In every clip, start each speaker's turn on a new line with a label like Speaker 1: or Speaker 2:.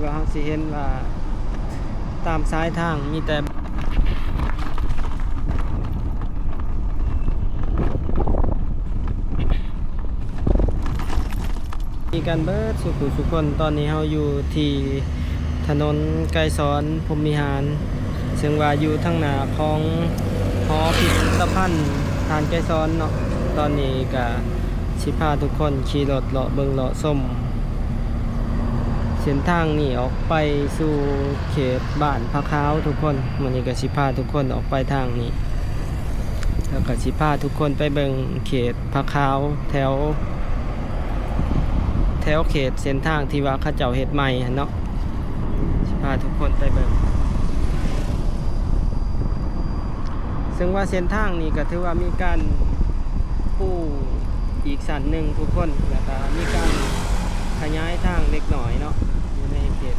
Speaker 1: ว่าเราสิเห็นว่าตามซ้ายทางมีแต่มีการเบิดสุขคนตอนนี้เราอยู่ที่ถนนไกรสอนพรหมวิหารซึ่งว่าอยู่ทางหน้าของหอพิพิธภัณฑ์ฐานไกรสอนเนาะตอนนี้ก็สิพาทุกคนขี่รถเลาะเบิ่งเลาะส้มเส้นทางนี่ออกไปสู่เขตบ้านพระขาวทุกคนมื้อนี้ก็สิพาทุกคนออกไปทางนี้แล้วก็สิพาทุกคนไปเบิ่งเขตพระขาวแถวเขตเส้นทางที่ว่าเขาเจ้าเฮ็ดใหม่เนาะสิพาทุกคนไปเบิ่งซึ่งว่าเส้นทางนี้ก็ถือว่ามีการปูอีกสันหนึ่งทุกคนแล้วก็มีการขยายทางเล็กหน่อยเนาะอยู่ในเขต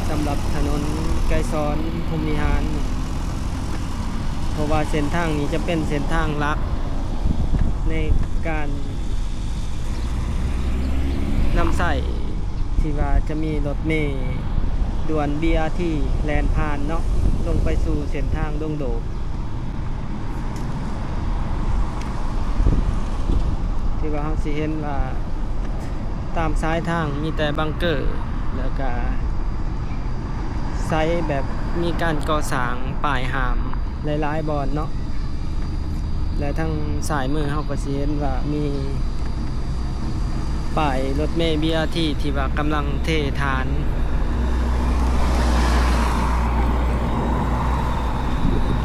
Speaker 1: สำหรับถนนไกรสอนพรหมวิหารเพราะว่าเส้นทางนี้จะเป็นเส้นทางหลักในการนำใส่ที่ว่าจะมีรถเมล์ด่วน BRT แล่นผ่านเนาะลงไปสู่เส้นทางดงโดที่ว่าเราสิเห็นว่าตามซ้ายทางมีแต่บังเกอร์แล้วก็ไซต์แบบมีการก่อสร้างป้ายห้ามหลายๆบอนเนาะและทางสายมือเราก็สิเห็นว่ามีป้ายรถเมล์ BRT ที่ว่ากำลังเทฐาน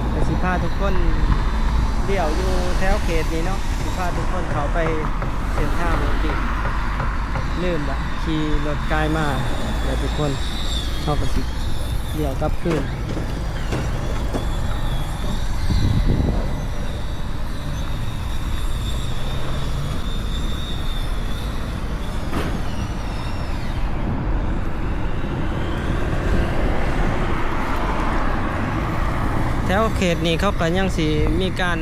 Speaker 1: แต่สิพาทุกคนเดี่ยวอยู่แถวเขตนี้เนาะสิพาทุกคนเขาไปเส้นทางรถติดลืมละขี่รถไกลมากแล้วทุกคนเข้าไปสิเดี่ยวกลับคืนแถวเขตนี้เขาก็ยังสิมีการ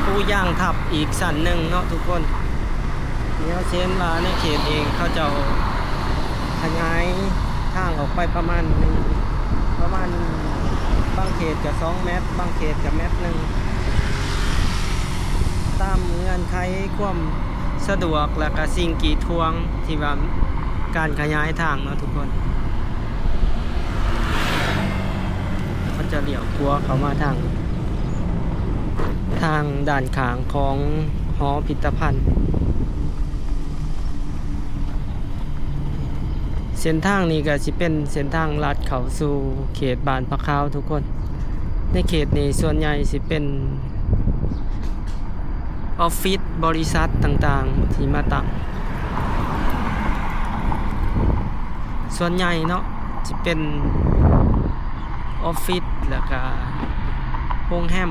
Speaker 1: ปูย่างทับอีกสันหนึ่งเนาะทุกคนนี่เขาเช่นว่าในเขตเองเขาจะขยายทางออกไปประมาณบางเขตกับ2 เมตรบางเขตกับ1 เมตรตามเงื่อนไขความสะดวกและก็สิ่งกีดขวางที่ว่าการขยายทางเนาะทุกคนเขาจะเลี้ยวขวาเข้ามาทางด้านข้างของหอพิพิธภัณฑ์เส้นทางนี้ก็สิเป็นเส้นทางลัดเข้าสู่เขตบ้านพระขาวทุกคนในเขตนี้ส่วนใหญ่สิเป็นออฟฟิศบริษัทต่างๆที่มาตั้งส่วนใหญ่เนาะจะเป็นออฟฟิศแล้วก็โรงแรม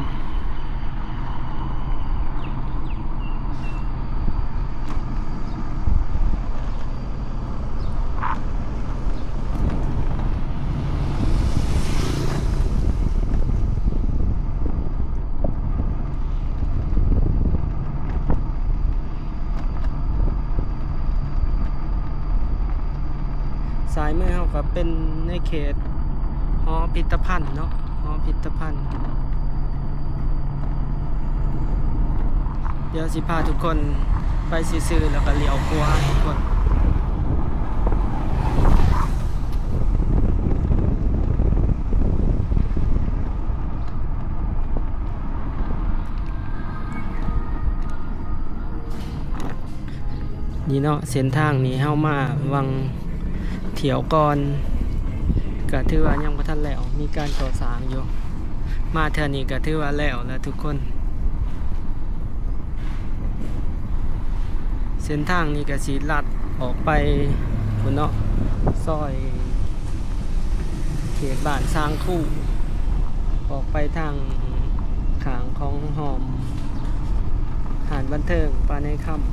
Speaker 1: สายมือเขาก็เป็นในเขตหอพิพิธภัณฑ์เนาะหอพิพิธภัณฑ์เดี๋ยวสิพาทุกคนไปซื้อๆแล้วก็เลี้ยวขวาทุกคนนี่เนาะเส้นทางนี้เฮามาวังเถียวก่อนก็ถือว่ายังบ่ทันแล้วมีการก่อสร้างอยู่มาเท่านี้ก็ถือว่าแล้วทุกคนเส้นทางนี้ก็สิลัดออกไปพุ่นเนาะซอยเขตบ้านสร้างคู่ออกไปทางข้างของหอมหาดบันเทิงปาในค่ำ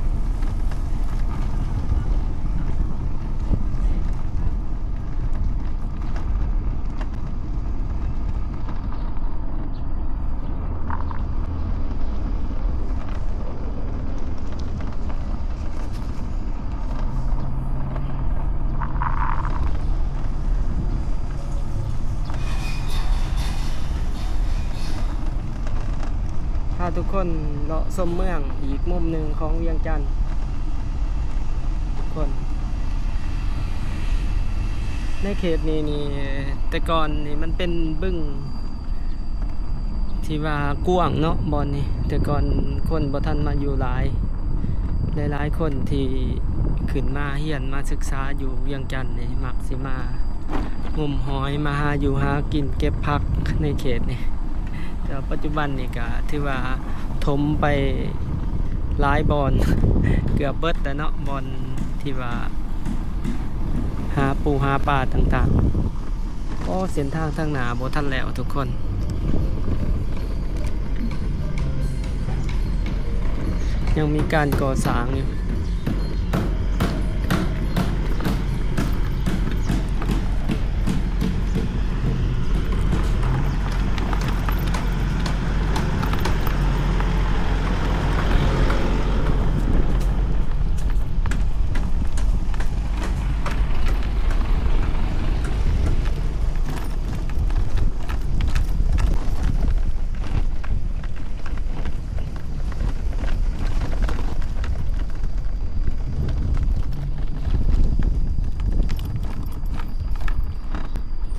Speaker 1: ทุกคนเลาะชมเมืองอีกมุมหนึ่งของเวียงจันทน์ทุกคนในเขตนี้นี่แต่ก่อนนี่มันเป็นบึ้งที่ว่ากว้างเนาะบอนนี่แต่ก่อนคนบ่ทันมาอยู่หลายคนที่ขึ้นมาเฮียนมาศึกษาอยู่เวียงจันทน์นี่มักสิมางมหอยมาหาอยู่หากินเก็บผักในเขตนี่แต่ปัจจุบันนี่ก็ถือว่าถมไปหลายบอน เกือบเบิดแล้วเนาะบอนที่ว่าหาปูหาปลาต่างๆก็เส้นทางทางหนาบ่ทันแล้วทุกคนยังมีการก่อสร้างอยู่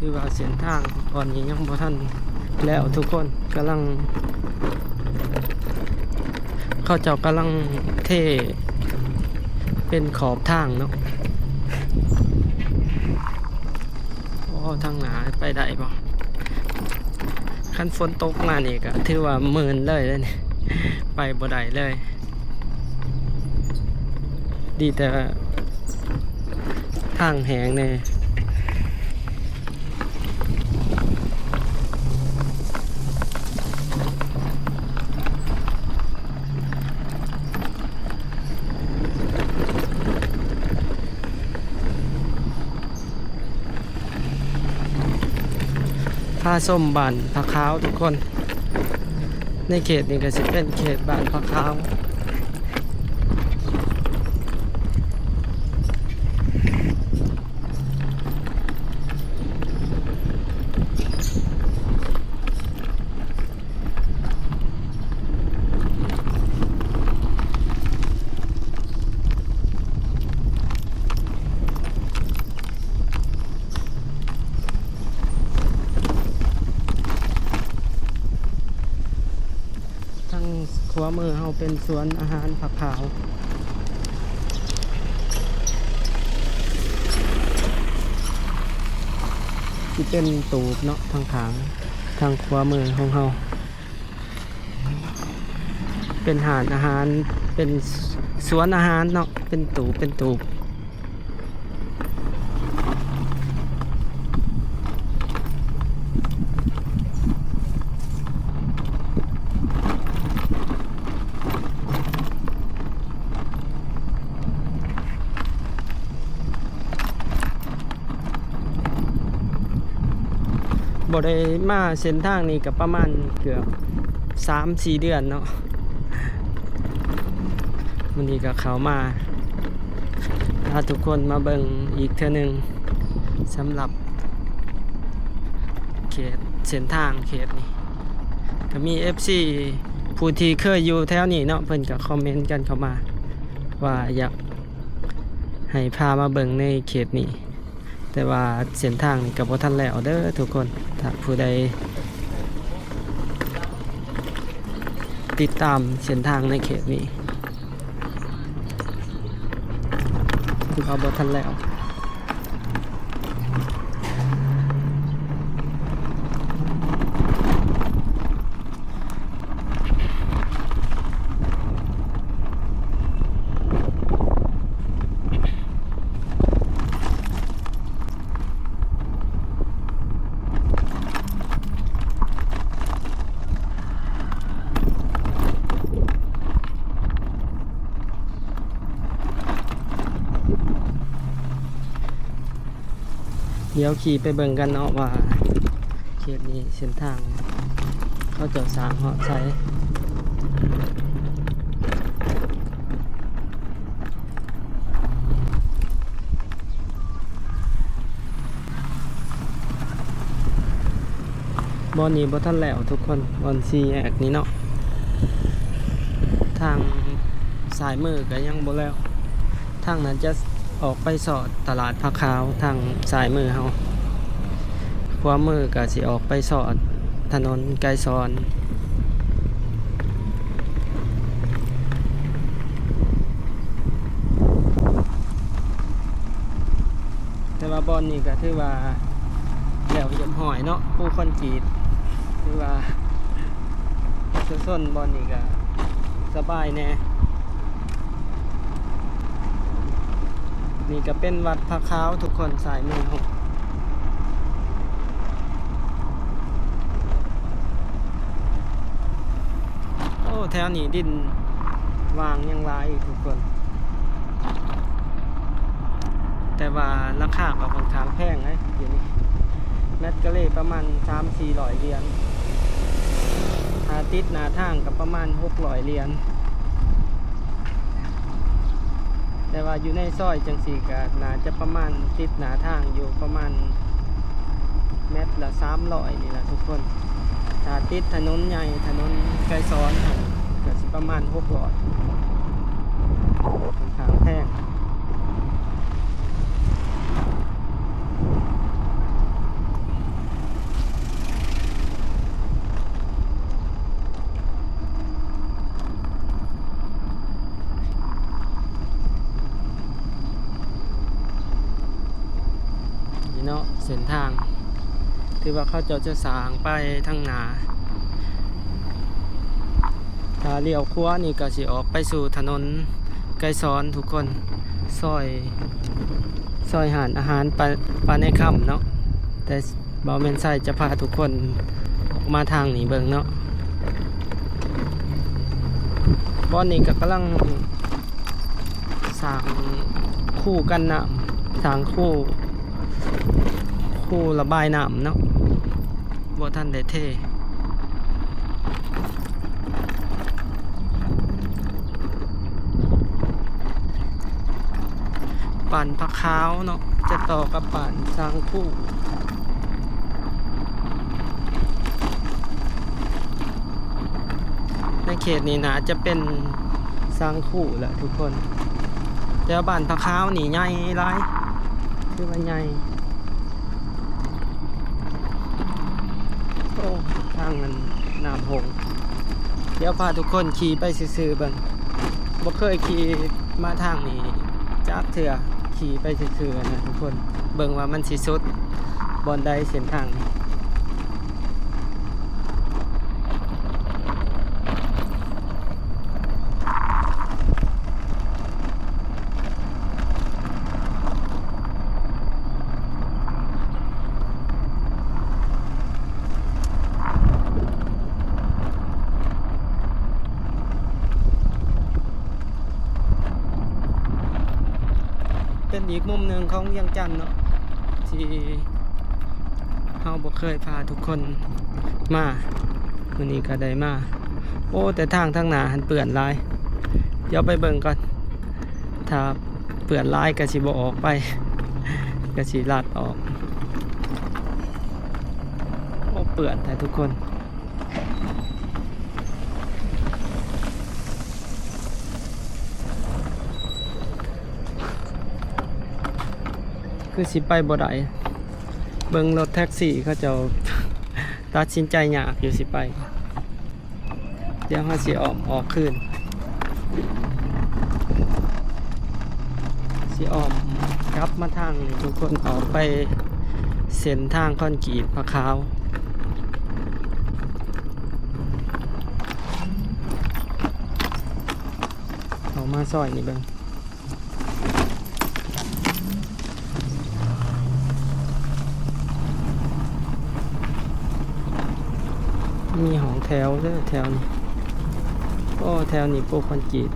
Speaker 1: คือว่าเส้นทางตอนนี้ยังบ่ทันแล้วทุกคนกำลังเขาเจ้ากำลังเทเป็นขอบทางเนาะโอ้ทางหนาไปได้บ่คันฝนตกมานี่ก็ถือว่าเมินเลยนี่ไปบ่ได้เลย ดีแต่ทางแหงเนี่ยผ้าส้มบานผ้าขาวทุกคนในเขตนี้ก็จะเป็นเขตบานผ้าขาวขวามือเราเป็นสวนอาหารผักขาวที่เป็นตูบเนาะทางขางทางขวามือของเราเป็นหาดอาหารเป็นสวนอาหารเนาะเป็นตูบบ่ได้มาเส้นทางนี้กับประมาณเกือบ 3-4 เดือนเนาะวันนี้ก็เข้ามาถ้าทุกคนมาเบิ่งอีกเทื่อนึงสำหรับเขตเส้นทางเขตนี้ก็มี FC ผู้ที่เคยอยู่แถวนี้เนาะเพิ่นก็คอมเมนต์กันเข้ามาว่าอยากให้พามาเบิ่งในเขตนี้แต่ว่าเส้นทางนี่ก็บ่ทันแล้วเด้อทุกคนถ้าผู้ใดติดตามเส้นทางในเขตนี้คือเอาบ่ทันแล้วเดี๋ยวขี่ไปเบิ่งกันเนาะว่าเขตนี้เส้นทางเขาจะสร้างเหาะใช้บอนนี้บ่ทันแล้วทุกคนบอนซีแอกนี้เนาะ ทางสายมือก็ยังบ่แล้วทางนั้นจะออกไปสอดตลาดผักขาวทางสายมือเฮาขวามือก็สิออกไปสอดถนนไกรสอนแต่ว่าบอนนี่ก็ถือว่าแล้วยมหอยเนาะปูคอนกรีตถือว่าส้นบอนนี่ก็สบายแน่นี่ก็เป็นวัดพระขาวทุกคนสายมือผมโอ้แถวนี้ดินวางยังลายอีกทุกคนแต่ว่าราคาก็ค่อนข้างแพงนะเดี๋ยวนี้แมตก็เลยประมาณ 3-400 เหรียญหาติดหน้าทางกับประมาณ600 เหรียญแต่ว่าอยู่ในซอยจังสีก็น่าจะประมาณติดหน้าทางอยู่ประมาณเมตรละ300นี่แหละทุกคนถ้าติดถนนใหญ่ถนนไกลซ้อนก็สิประมาณ600ค่อนข้างแพงเนาะเส้นทางที่ว่าเขาจะสร้างไปทางหนาถ้าเลี้ยวขวานี่ก็สิออกไปสู่ถนนไกรสอนทุกคนซอยหารอาหารปลาในค่ำเนาะแต่บอเมนไซจะพาทุกคนออกมาทางนี้เบิ่งเนาะบอนนี้ก็กำลังสร้างคู่กันน้ำสร้างคู่ระบายน้ำเนาะบ่ทันได้เทป่านผักขาวเนาะจะต่อกับป่านสร้างคู่ในเขตนี้นะจะเป็นสร้างคู่แหละทุกคนแต่บ้านผักขาวนี่ใหญ่หลายคือว่าใหญ่โอ้ทางนั้นน้ำหงเดี๋ยวพาทุกคนขี่ไปซื่อๆเบิ่งบ่เคยขี่มาทางนี้จักเถื่อขี่ไปซื่อๆนะทุกคนเบิ่งว่ามันสิสุดบอนใดเส้นทางนี้เป็นอีกมุมหนึ่งของเวียงจันทน์เนาะที่เราบ่เคยพาทุกคนมาวันนี้ก็ได้มาโอ้แต่ทางหน้าหันเปื่อนลายเดี๋ยวไปเบิ่งก่อนถ้าเปื่อนลายก็สิบ่ออกไปก็สิลาดออกโอ้เปื่อนแต่ทุกคนคือสิไปบ่ได้เบิ่งรถแท็กซี่เขาจะตัดสินใจยากอยู่สิไปเดี๋ยวเขาสิออกคืนสิออกกลับมาทางนี้ทุกคนออกไปเส้นทางคอนกรีตผักขาวออกมาซอยนี่เบิ่งมีหองแถวด้วยแถวนี้โอ้แถวนี้ปูคอนกรีต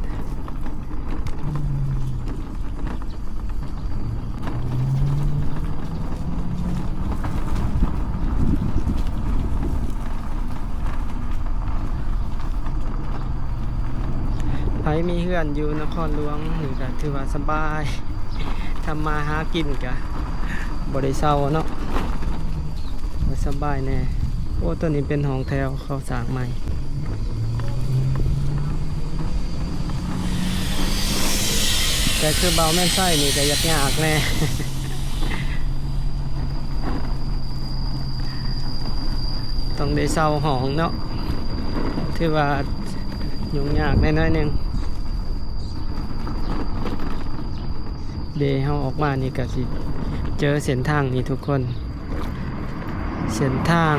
Speaker 1: ไผมีเฮือนอยู่นครหลวงนี่ก็ถือว่าสบายทำมาหากินกะบ่ได้เศร้าเนาะสบายแน่โอ้ตัวนี้เป็นห้องแถวเขาสร้างใหม่ แต่คือเบาแม่นไส้นี่ก็ยากๆแน่ ต้องได้เซาห้องเนาะถือว่ายุ่งยากน้อยๆหนึงเดเฮาออกมานี่ก็สิเจอเส้นทางนี่ทุกคนเส้นทาง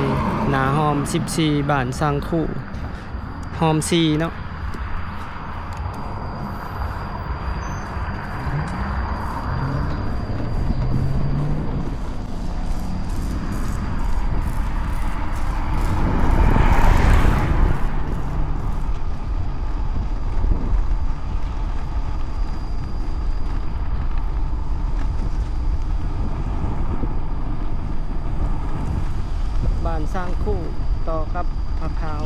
Speaker 1: หนาหอม14บ้านสังคู่หอม4เนาะบ้านสร้างคู่ต่อครับผักขาว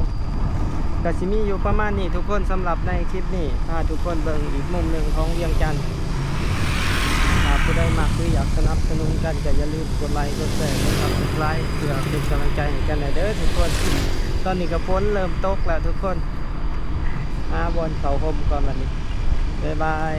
Speaker 1: กสิมีอยู่ประมาณนี้ทุกคนสำหรับในคลิปนี้พาทุกคนเบิ่งอีกมุมหนึ่งของเวียงจันทน์ถ้าผู้ใดมักหรืออยากสนับสนุนกันก็อย่าลืมกดไลค์กดแชร์กดซับสไครต์เพื่อเป็นกำลังใจให้กันหน่อยเด้อทุกคนตอนนี้ก็ฝนเริ่มตกแล้วทุกคนมาบนเขาห่มก่อนวันนี้บ๊ายบาย